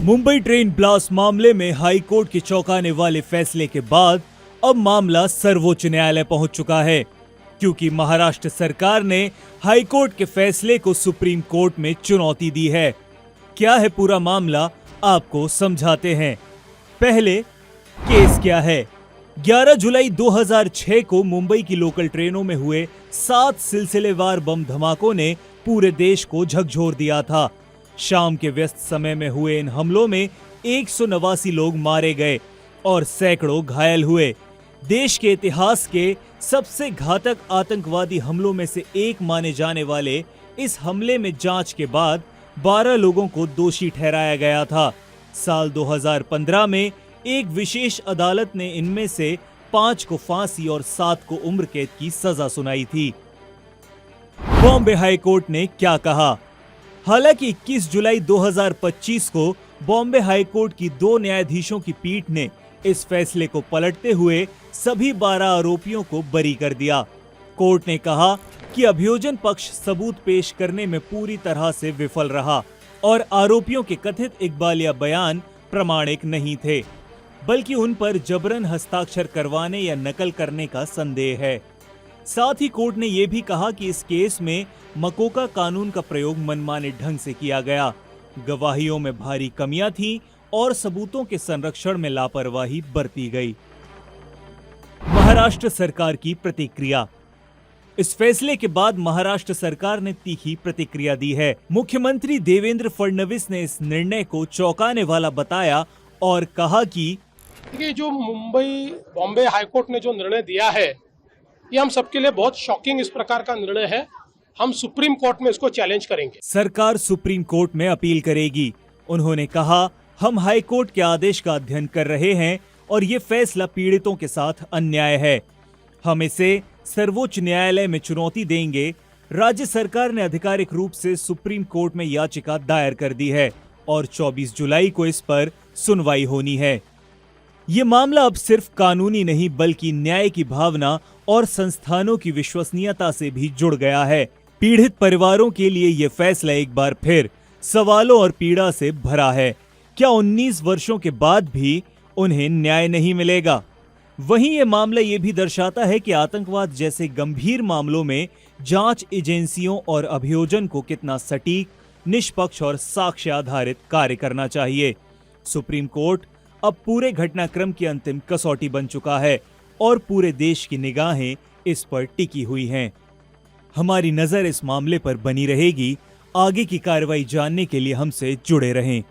Mumbai train blast मामले में high court के चौंकाने वाले फैसले के बाद अब मामला सर्वोच्च न्यायालय पहुंच चुका है, क्योंकि महाराष्ट्र सरकार ने हाई कोर्ट के फैसले को सुप्रीम कोर्ट में चुनौती दी है। क्या है पूरा मामला, आपको समझाते हैं। पहले केस क्या है। 11 जुलाई 2006 को मुंबई की लोकल ट्रेनों में हुए 7 सिलसिलेवार बम धमाकों ने पूरे देश को झकझोर दिया था। शाम के व्यस्त समय में हुए इन हमलों में 189 लोग मारे गए और सैकड़ों घायल हुए। देश के इतिहास के सबसे घातक आतंकवादी हमलों में से एक माने जाने वाले इस हमले में जांच के बाद 12 लोगों को दोषी ठहराया गया था। साल 2015 में एक विशेष अदालत ने इनमें से 5 को फांसी और 7 को उम्र कैद की सजा सुनाई थी। बॉम्बे हाई कोर्ट ने क्या कहा। हालांकि 21 जुलाई 2025 को बॉम्बे हाई कोर्ट की 2 न्यायाधीशों की पीठ ने इस फैसले को पलटते हुए सभी 12 आरोपियों को बरी कर दिया। कोर्ट ने कहा कि अभियोजन पक्ष सबूत पेश करने में पूरी तरह से विफल रहा और आरोपियों के कथित इकबालिया बयान प्रमाणिक नहीं थे, बल्कि उन पर जबरन हस्ताक्षर करवाने या नकल करने का संदेह है। साथ ही कोर्ट ने यह भी कहा कि इस केस में मकोका कानून का प्रयोग मनमाने ढंग से किया गया, गवाहियों में भारी कमियां थीं और सबूतों के संरक्षण में लापरवाही बरती गई। महाराष्ट्र सरकार की प्रतिक्रिया। इस फैसले के बाद महाराष्ट्र सरकार ने तीखी प्रतिक्रिया दी है। मुख्यमंत्री देवेंद्र फडणवीस ने इस निर्णय को चौंकाने वाला बताया और कहा कि देखिए, जो बॉम्बे हाईकोर्ट ने जो निर्णय दिया है, ये हम सबके लिए बहुत शॉकिंग इस प्रकार का निर्णय है। हम सुप्रीम कोर्ट में इसको चैलेंज करेंगे। सरकार सुप्रीम कोर्ट में अपील करेगी। उन्होंने कहा, हम हाई कोर्ट के आदेश का अध्ययन कर रहे हैं और ये फैसला पीड़ितों के साथ अन्याय है। हम इसे सर्वोच्च न्यायालय में चुनौती देंगे। राज्य सरकार ने आधिकारिक रूप से सुप्रीम कोर्ट में याचिका दायर कर दी है और 24 जुलाई को इस पर सुनवाई होनी है। ये मामला अब सिर्फ कानूनी नहीं बल्कि न्याय की भावना और संस्थानों की विश्वसनीयता से भी जुड़ गया है। पीड़ित परिवारों के लिए ये फैसला एक बार फिर सवालों और पीड़ा से भरा है। क्या 19 वर्षों के बाद भी उन्हें न्याय नहीं मिलेगा? वहीं ये मामला ये भी दर्शाता है कि आतंकवाद जैसे गंभीर मामलों में जांच एजेंसियों और अभियोजन को कितना सटीक, निष्पक्ष और साक्ष्य आधारित कार्य करना चाहिए। सुप्रीम कोर्ट अब पूरे घटनाक्रम की अंतिम कसौटी बन चुका है और पूरे देश की निगाहें इस पर टिकी हुई हैं। हमारी नजर इस मामले पर बनी रहेगी। आगे की कार्रवाई जानने के लिए हमसे जुड़े रहें।